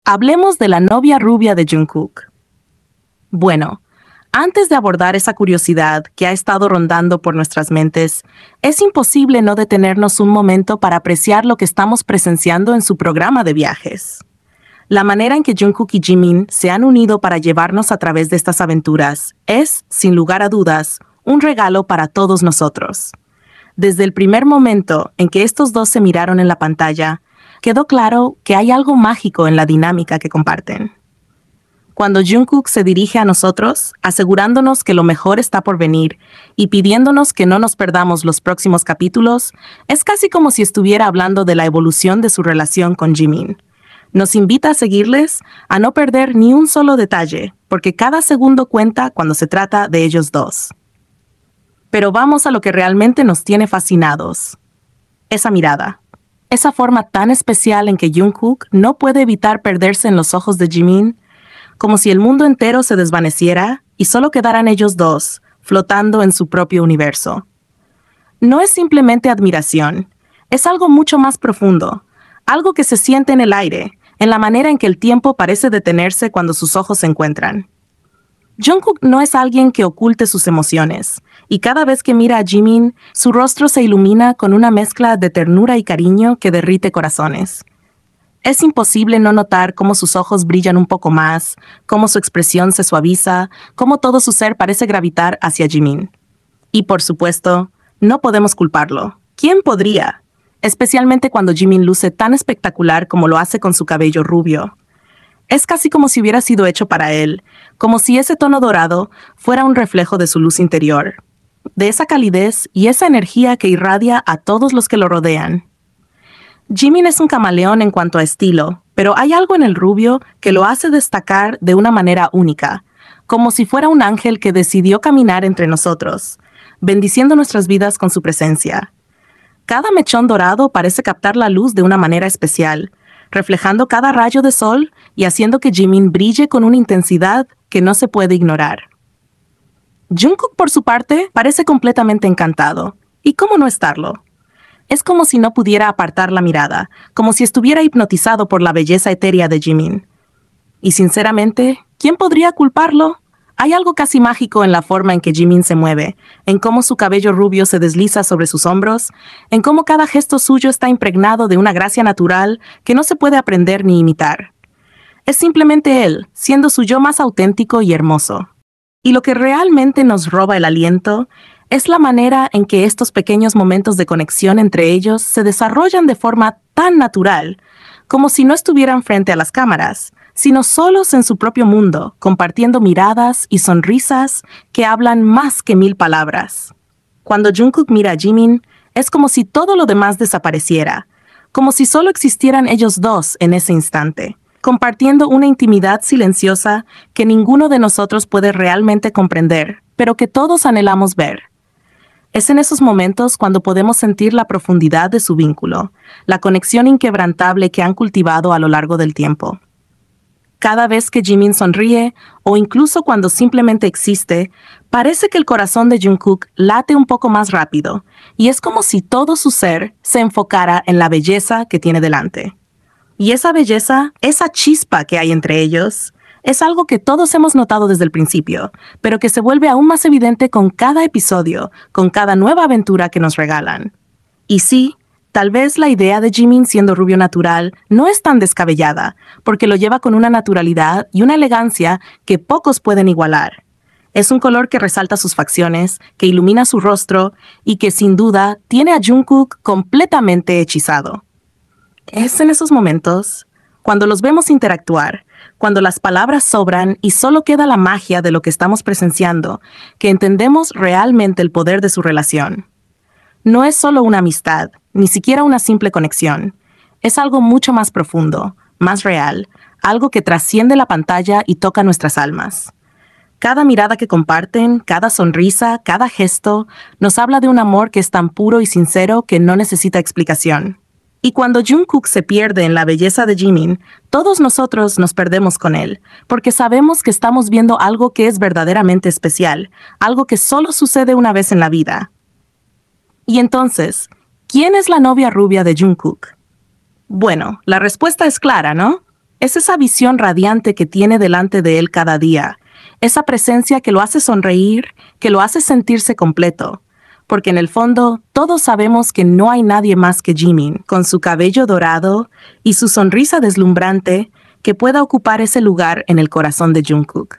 Hablemos de la novia rubia de Jungkook. Bueno, antes de abordar esa curiosidad que ha estado rondando por nuestras mentes, es imposible no detenernos un momento para apreciar lo que estamos presenciando en su programa de viajes. La manera en que Jungkook y Jimin se han unido para llevarnos a través de estas aventuras es, sin lugar a dudas, un regalo para todos nosotros. Desde el primer momento en que estos dos se miraron en la pantalla, quedó claro que hay algo mágico en la dinámica que comparten. Cuando Jungkook se dirige a nosotros, asegurándonos que lo mejor está por venir y pidiéndonos que no nos perdamos los próximos capítulos, es casi como si estuviera hablando de la evolución de su relación con Jimin. Nos invita a seguirles, a no perder ni un solo detalle, porque cada segundo cuenta cuando se trata de ellos dos. Pero vamos a lo que realmente nos tiene fascinados. Esa mirada. Esa forma tan especial en que Jungkook no puede evitar perderse en los ojos de Jimin, como si el mundo entero se desvaneciera y solo quedaran ellos dos, flotando en su propio universo. No es simplemente admiración, es algo mucho más profundo, algo que se siente en el aire, en la manera en que el tiempo parece detenerse cuando sus ojos se encuentran. Jungkook no es alguien que oculte sus emociones, y cada vez que mira a Jimin, su rostro se ilumina con una mezcla de ternura y cariño que derrite corazones. Es imposible no notar cómo sus ojos brillan un poco más, cómo su expresión se suaviza, cómo todo su ser parece gravitar hacia Jimin. Y por supuesto, no podemos culparlo. ¿Quién podría? Especialmente cuando Jimin luce tan espectacular como lo hace con su cabello rubio. Es casi como si hubiera sido hecho para él, como si ese tono dorado fuera un reflejo de su luz interior, de esa calidez y esa energía que irradia a todos los que lo rodean. Jimin es un camaleón en cuanto a estilo, pero hay algo en el rubio que lo hace destacar de una manera única, como si fuera un ángel que decidió caminar entre nosotros, bendiciendo nuestras vidas con su presencia. Cada mechón dorado parece captar la luz de una manera especial, reflejando cada rayo de sol y haciendo que Jimin brille con una intensidad que no se puede ignorar. Jungkook, por su parte, parece completamente encantado. ¿Y cómo no estarlo? Es como si no pudiera apartar la mirada, como si estuviera hipnotizado por la belleza etérea de Jimin. Y sinceramente, ¿quién podría culparlo? Hay algo casi mágico en la forma en que Jimin se mueve, en cómo su cabello rubio se desliza sobre sus hombros, en cómo cada gesto suyo está impregnado de una gracia natural que no se puede aprender ni imitar. Es simplemente él, siendo su yo más auténtico y hermoso. Y lo que realmente nos roba el aliento es la manera en que estos pequeños momentos de conexión entre ellos se desarrollan de forma tan natural, como si no estuvieran frente a las cámaras, sino solos en su propio mundo, compartiendo miradas y sonrisas que hablan más que 1000 palabras. Cuando Jungkook mira a Jimin, es como si todo lo demás desapareciera, como si solo existieran ellos dos en ese instante, compartiendo una intimidad silenciosa que ninguno de nosotros puede realmente comprender, pero que todos anhelamos ver. Es en esos momentos cuando podemos sentir la profundidad de su vínculo, la conexión inquebrantable que han cultivado a lo largo del tiempo. Cada vez que Jimin sonríe, o incluso cuando simplemente existe, parece que el corazón de Jungkook late un poco más rápido, y es como si todo su ser se enfocara en la belleza que tiene delante. Y esa belleza, esa chispa que hay entre ellos, es algo que todos hemos notado desde el principio, pero que se vuelve aún más evidente con cada episodio, con cada nueva aventura que nos regalan. Y sí, tal vez la idea de Jimin siendo rubio natural no es tan descabellada, porque lo lleva con una naturalidad y una elegancia que pocos pueden igualar. Es un color que resalta sus facciones, que ilumina su rostro y que sin duda tiene a Jungkook completamente hechizado. Es en esos momentos, cuando los vemos interactuar, cuando las palabras sobran y solo queda la magia de lo que estamos presenciando, que entendemos realmente el poder de su relación. No es solo una amistad, ni siquiera una simple conexión. Es algo mucho más profundo, más real, algo que trasciende la pantalla y toca nuestras almas. Cada mirada que comparten, cada sonrisa, cada gesto, nos habla de un amor que es tan puro y sincero que no necesita explicación. Y cuando Jungkook se pierde en la belleza de Jimin, todos nosotros nos perdemos con él, porque sabemos que estamos viendo algo que es verdaderamente especial, algo que solo sucede una vez en la vida. Y entonces, ¿quién es la novia rubia de Jungkook? Bueno, la respuesta es clara, ¿no? Es esa visión radiante que tiene delante de él cada día, esa presencia que lo hace sonreír, que lo hace sentirse completo. Porque en el fondo, todos sabemos que no hay nadie más que Jimin, con su cabello dorado y su sonrisa deslumbrante, que pueda ocupar ese lugar en el corazón de Jungkook.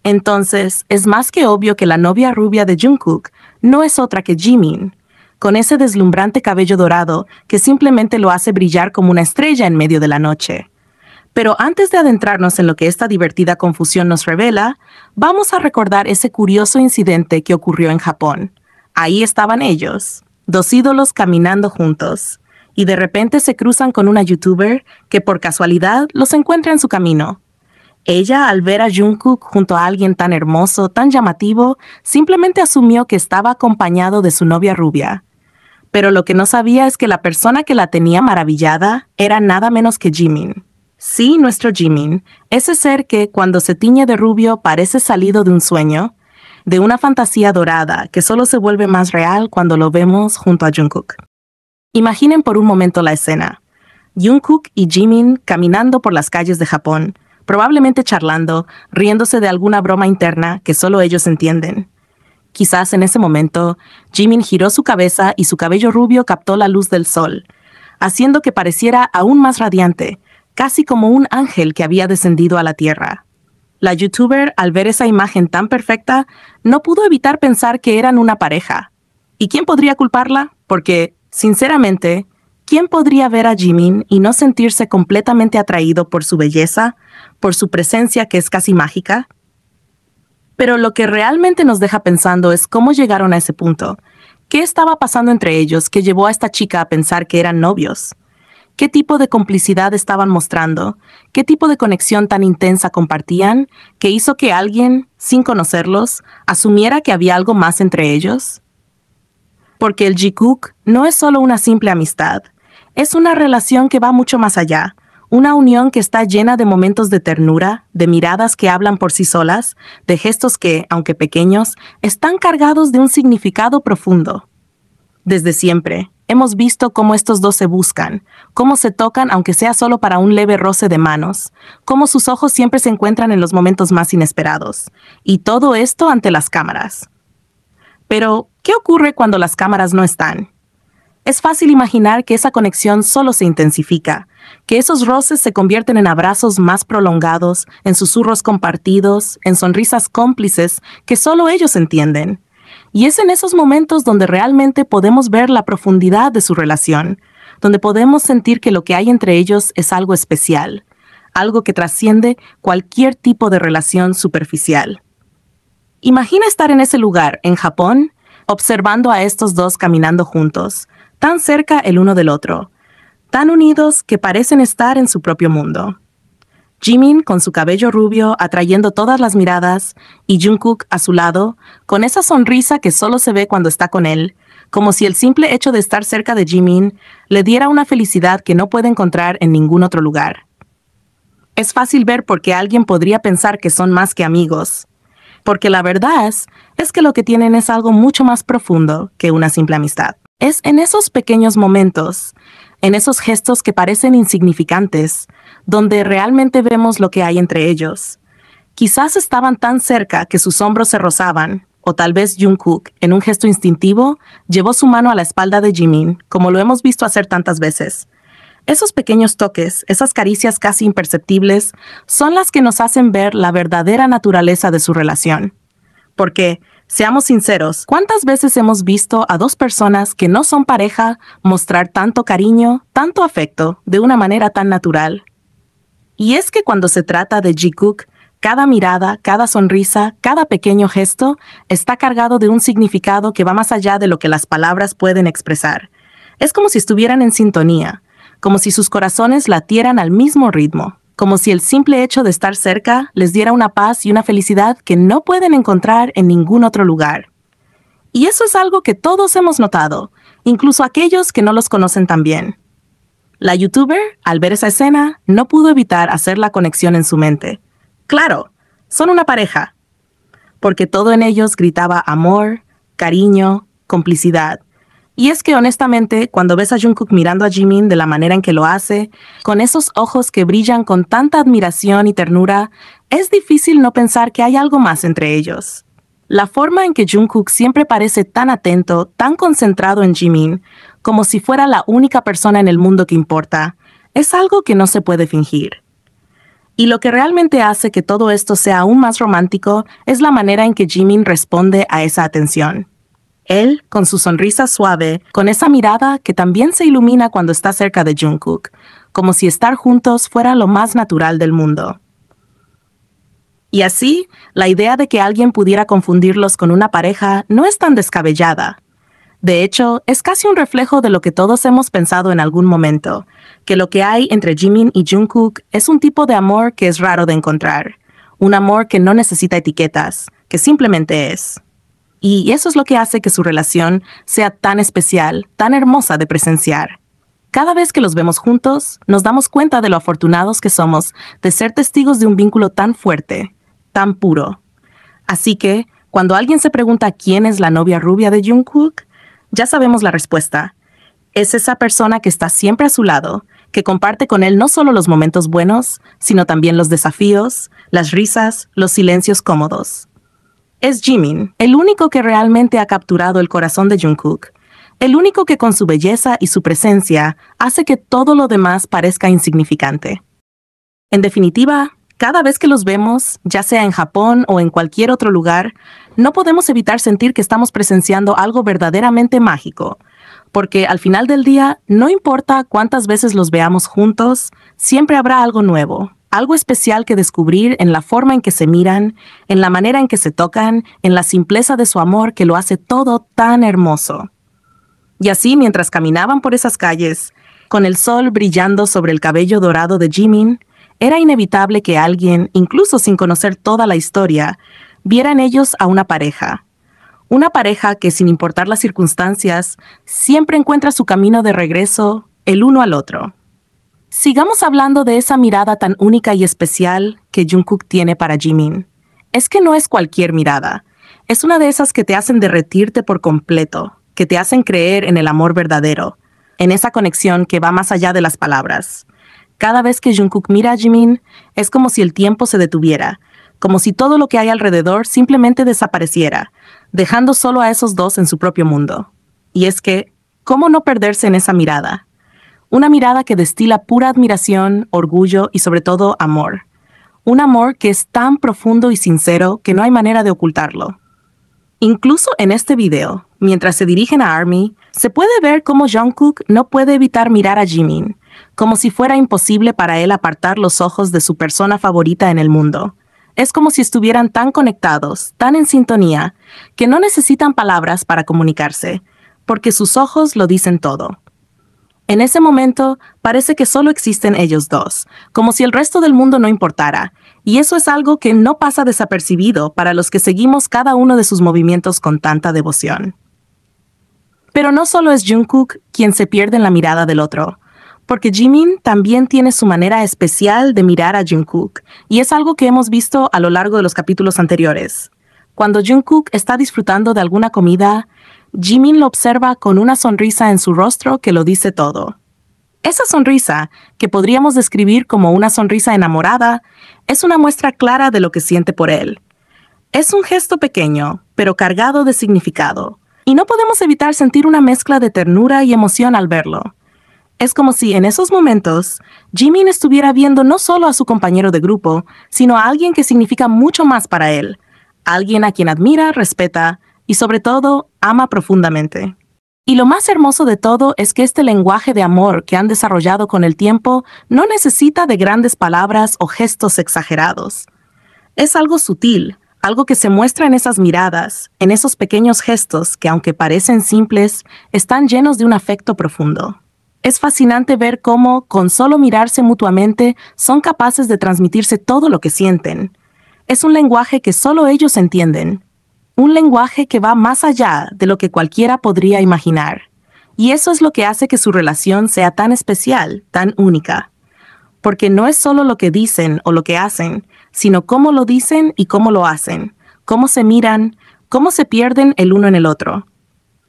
Entonces, es más que obvio que la novia rubia de Jungkook no es otra que Jimin, con ese deslumbrante cabello dorado que simplemente lo hace brillar como una estrella en medio de la noche. Pero antes de adentrarnos en lo que esta divertida confusión nos revela, vamos a recordar ese curioso incidente que ocurrió en Japón. Ahí estaban ellos, dos ídolos caminando juntos, y de repente se cruzan con una youtuber que por casualidad los encuentra en su camino. Ella, al ver a Jungkook junto a alguien tan hermoso, tan llamativo, simplemente asumió que estaba acompañado de su novia rubia. Pero lo que no sabía es que la persona que la tenía maravillada era nada menos que Jimin. Sí, nuestro Jimin, ese ser que, cuando se tiñe de rubio, parece salido de un sueño, de una fantasía dorada que solo se vuelve más real cuando lo vemos junto a Jungkook. Imaginen por un momento la escena. Jungkook y Jimin caminando por las calles de Japón, probablemente charlando, riéndose de alguna broma interna que solo ellos entienden. Quizás en ese momento, Jimin giró su cabeza y su cabello rubio captó la luz del sol, haciendo que pareciera aún más radiante, casi como un ángel que había descendido a la tierra. La youtuber, al ver esa imagen tan perfecta, no pudo evitar pensar que eran una pareja. ¿Y quién podría culparla? Porque, sinceramente, ¿quién podría ver a Jimin y no sentirse completamente atraído por su belleza, por su presencia que es casi mágica? Pero lo que realmente nos deja pensando es cómo llegaron a ese punto. ¿Qué estaba pasando entre ellos que llevó a esta chica a pensar que eran novios? ¿Qué tipo de complicidad estaban mostrando? ¿Qué tipo de conexión tan intensa compartían que hizo que alguien, sin conocerlos, asumiera que había algo más entre ellos? Porque el Jikook no es solo una simple amistad, es una relación que va mucho más allá, una unión que está llena de momentos de ternura, de miradas que hablan por sí solas, de gestos que, aunque pequeños, están cargados de un significado profundo. Desde siempre, hemos visto cómo estos dos se buscan, cómo se tocan aunque sea solo para un leve roce de manos, cómo sus ojos siempre se encuentran en los momentos más inesperados, y todo esto ante las cámaras. Pero, ¿qué ocurre cuando las cámaras no están? Es fácil imaginar que esa conexión solo se intensifica, que esos roces se convierten en abrazos más prolongados, en susurros compartidos, en sonrisas cómplices que solo ellos entienden. Y es en esos momentos donde realmente podemos ver la profundidad de su relación, donde podemos sentir que lo que hay entre ellos es algo especial, algo que trasciende cualquier tipo de relación superficial. Imagina estar en ese lugar, en Japón, observando a estos dos caminando juntos, tan cerca el uno del otro, tan unidos que parecen estar en su propio mundo. Jimin con su cabello rubio atrayendo todas las miradas y Jungkook a su lado, con esa sonrisa que solo se ve cuando está con él, como si el simple hecho de estar cerca de Jimin le diera una felicidad que no puede encontrar en ningún otro lugar. Es fácil ver por qué alguien podría pensar que son más que amigos, porque la verdad es que lo que tienen es algo mucho más profundo que una simple amistad. Es en esos pequeños momentos, en esos gestos que parecen insignificantes, donde realmente vemos lo que hay entre ellos. Quizás estaban tan cerca que sus hombros se rozaban, o tal vez Jungkook, en un gesto instintivo, llevó su mano a la espalda de Jimin, como lo hemos visto hacer tantas veces. Esos pequeños toques, esas caricias casi imperceptibles, son las que nos hacen ver la verdadera naturaleza de su relación. Porque, seamos sinceros, ¿cuántas veces hemos visto a dos personas que no son pareja mostrar tanto cariño, tanto afecto, de una manera tan natural? Y es que cuando se trata de Jikook, cada mirada, cada sonrisa, cada pequeño gesto está cargado de un significado que va más allá de lo que las palabras pueden expresar. Es como si estuvieran en sintonía, como si sus corazones latieran al mismo ritmo, como si el simple hecho de estar cerca les diera una paz y una felicidad que no pueden encontrar en ningún otro lugar. Y eso es algo que todos hemos notado, incluso aquellos que no los conocen tan bien. La youtuber, al ver esa escena, no pudo evitar hacer la conexión en su mente. Claro, son una pareja, porque todo en ellos gritaba amor, cariño, complicidad, Y es que honestamente, cuando ves a Jungkook mirando a Jimin de la manera en que lo hace, con esos ojos que brillan con tanta admiración y ternura, es difícil no pensar que hay algo más entre ellos. La forma en que Jungkook siempre parece tan atento, tan concentrado en Jimin, como si fuera la única persona en el mundo que importa, es algo que no se puede fingir. Y lo que realmente hace que todo esto sea aún más romántico es la manera en que Jimin responde a esa atención. Él, con su sonrisa suave, con esa mirada que también se ilumina cuando está cerca de Jungkook, como si estar juntos fuera lo más natural del mundo. Y así, la idea de que alguien pudiera confundirlos con una pareja no es tan descabellada. De hecho, es casi un reflejo de lo que todos hemos pensado en algún momento, que lo que hay entre Jimin y Jungkook es un tipo de amor que es raro de encontrar, un amor que no necesita etiquetas, que simplemente es. Y eso es lo que hace que su relación sea tan especial, tan hermosa de presenciar. Cada vez que los vemos juntos, nos damos cuenta de lo afortunados que somos de ser testigos de un vínculo tan fuerte, tan puro. Así que, cuando alguien se pregunta quién es la novia rubia de Jungkook, ya sabemos la respuesta. Es esa persona que está siempre a su lado, que comparte con él no solo los momentos buenos, sino también los desafíos, las risas, los silencios cómodos. Es Jimin, el único que realmente ha capturado el corazón de Jungkook, el único que con su belleza y su presencia hace que todo lo demás parezca insignificante. En definitiva, cada vez que los vemos, ya sea en Japón o en cualquier otro lugar, no podemos evitar sentir que estamos presenciando algo verdaderamente mágico, porque al final del día, no importa cuántas veces los veamos juntos, siempre habrá algo nuevo. Algo especial que descubrir en la forma en que se miran, en la manera en que se tocan, en la simpleza de su amor que lo hace todo tan hermoso. Y así, mientras caminaban por esas calles, con el sol brillando sobre el cabello dorado de Jimin, era inevitable que alguien, incluso sin conocer toda la historia, viera en ellos a una pareja. Una pareja que, sin importar las circunstancias, siempre encuentra su camino de regreso el uno al otro. Sigamos hablando de esa mirada tan única y especial que Jungkook tiene para Jimin. Es que no es cualquier mirada. Es una de esas que te hacen derretirte por completo, que te hacen creer en el amor verdadero, en esa conexión que va más allá de las palabras. Cada vez que Jungkook mira a Jimin, es como si el tiempo se detuviera, como si todo lo que hay alrededor simplemente desapareciera, dejando solo a esos dos en su propio mundo. Y es que, ¿cómo no perderse en esa mirada? Una mirada que destila pura admiración, orgullo y sobre todo amor. Un amor que es tan profundo y sincero que no hay manera de ocultarlo. Incluso en este video, mientras se dirigen a ARMY, se puede ver cómo Jungkook no puede evitar mirar a Jimin, como si fuera imposible para él apartar los ojos de su persona favorita en el mundo. Es como si estuvieran tan conectados, tan en sintonía, que no necesitan palabras para comunicarse, porque sus ojos lo dicen todo. En ese momento, parece que solo existen ellos dos, como si el resto del mundo no importara, y eso es algo que no pasa desapercibido para los que seguimos cada uno de sus movimientos con tanta devoción. Pero no solo es Jungkook quien se pierde en la mirada del otro, porque Jimin también tiene su manera especial de mirar a Jungkook, y es algo que hemos visto a lo largo de los capítulos anteriores. Cuando Jungkook está disfrutando de alguna comida, Jimin lo observa con una sonrisa en su rostro que lo dice todo. Esa sonrisa, que podríamos describir como una sonrisa enamorada, es una muestra clara de lo que siente por él. Es un gesto pequeño, pero cargado de significado, y no podemos evitar sentir una mezcla de ternura y emoción al verlo. Es como si en esos momentos, Jimin estuviera viendo no solo a su compañero de grupo, sino a alguien que significa mucho más para él, alguien a quien admira, respeta y sobre todo ama profundamente. Y lo más hermoso de todo es que este lenguaje de amor que han desarrollado con el tiempo no necesita de grandes palabras o gestos exagerados. Es algo sutil, algo que se muestra en esas miradas, en esos pequeños gestos que, aunque parecen simples, están llenos de un afecto profundo. Es fascinante ver cómo, con solo mirarse mutuamente, son capaces de transmitirse todo lo que sienten. Es un lenguaje que solo ellos entienden. Un lenguaje que va más allá de lo que cualquiera podría imaginar. Y eso es lo que hace que su relación sea tan especial, tan única. Porque no es solo lo que dicen o lo que hacen, sino cómo lo dicen y cómo lo hacen, cómo se miran, cómo se pierden el uno en el otro.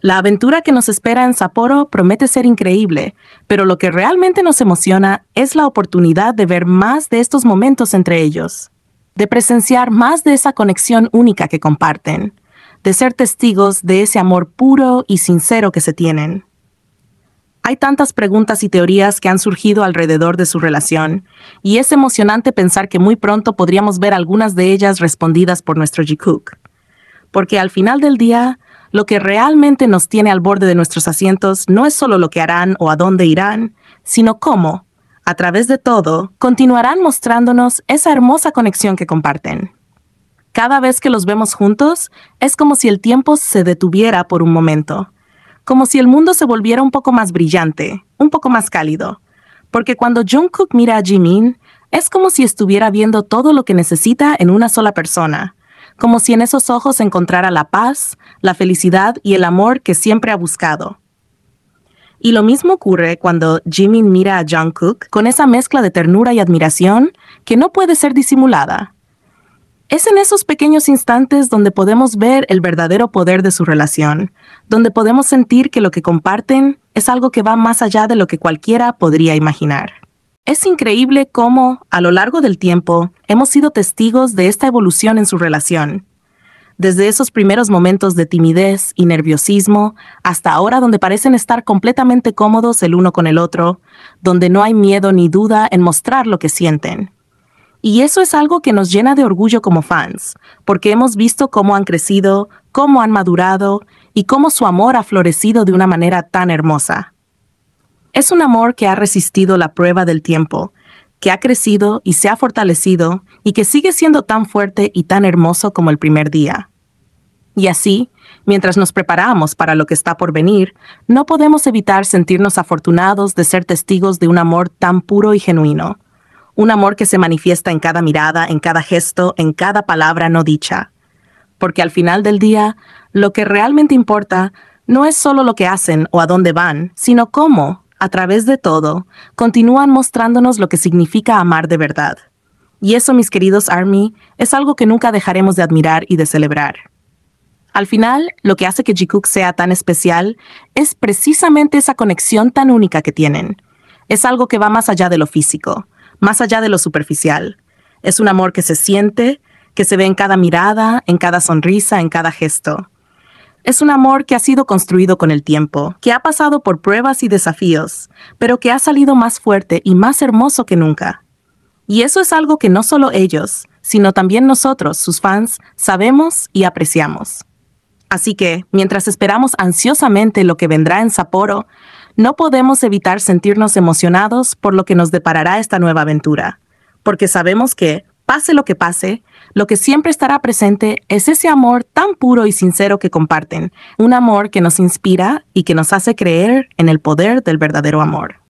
La aventura que nos espera en Sapporo promete ser increíble, pero lo que realmente nos emociona es la oportunidad de ver más de estos momentos entre ellos, de presenciar más de esa conexión única que comparten, de ser testigos de ese amor puro y sincero que se tienen. Hay tantas preguntas y teorías que han surgido alrededor de su relación, y es emocionante pensar que muy pronto podríamos ver algunas de ellas respondidas por nuestro Jikook. Porque al final del día, lo que realmente nos tiene al borde de nuestros asientos no es solo lo que harán o a dónde irán, sino cómo, a través de todo, continuarán mostrándonos esa hermosa conexión que comparten. Cada vez que los vemos juntos, es como si el tiempo se detuviera por un momento, como si el mundo se volviera un poco más brillante, un poco más cálido, porque cuando Jungkook mira a Jimin, es como si estuviera viendo todo lo que necesita en una sola persona, como si en esos ojos encontrara la paz, la felicidad y el amor que siempre ha buscado. Y lo mismo ocurre cuando Jimin mira a Jungkook con esa mezcla de ternura y admiración que no puede ser disimulada. Es en esos pequeños instantes donde podemos ver el verdadero poder de su relación, donde podemos sentir que lo que comparten es algo que va más allá de lo que cualquiera podría imaginar. Es increíble cómo, a lo largo del tiempo, hemos sido testigos de esta evolución en su relación. Desde esos primeros momentos de timidez y nerviosismo, hasta ahora donde parecen estar completamente cómodos el uno con el otro, donde no hay miedo ni duda en mostrar lo que sienten. Y eso es algo que nos llena de orgullo como fans, porque hemos visto cómo han crecido, cómo han madurado y cómo su amor ha florecido de una manera tan hermosa. Es un amor que ha resistido la prueba del tiempo, que ha crecido y se ha fortalecido y que sigue siendo tan fuerte y tan hermoso como el primer día. Y así, mientras nos preparamos para lo que está por venir, no podemos evitar sentirnos afortunados de ser testigos de un amor tan puro y genuino. Un amor que se manifiesta en cada mirada, en cada gesto, en cada palabra no dicha. Porque al final del día, lo que realmente importa no es solo lo que hacen o a dónde van, sino cómo, a través de todo, continúan mostrándonos lo que significa amar de verdad. Y eso, mis queridos ARMY, es algo que nunca dejaremos de admirar y de celebrar. Al final, lo que hace que Jikook sea tan especial es precisamente esa conexión tan única que tienen. Es algo que va más allá de lo físico, más allá de lo superficial. Es un amor que se siente, que se ve en cada mirada, en cada sonrisa, en cada gesto. Es un amor que ha sido construido con el tiempo, que ha pasado por pruebas y desafíos, pero que ha salido más fuerte y más hermoso que nunca. Y eso es algo que no solo ellos, sino también nosotros, sus fans, sabemos y apreciamos. Así que, mientras esperamos ansiosamente lo que vendrá en Sapporo, no podemos evitar sentirnos emocionados por lo que nos deparará esta nueva aventura, porque sabemos que, pase lo que siempre estará presente es ese amor tan puro y sincero que comparten, un amor que nos inspira y que nos hace creer en el poder del verdadero amor.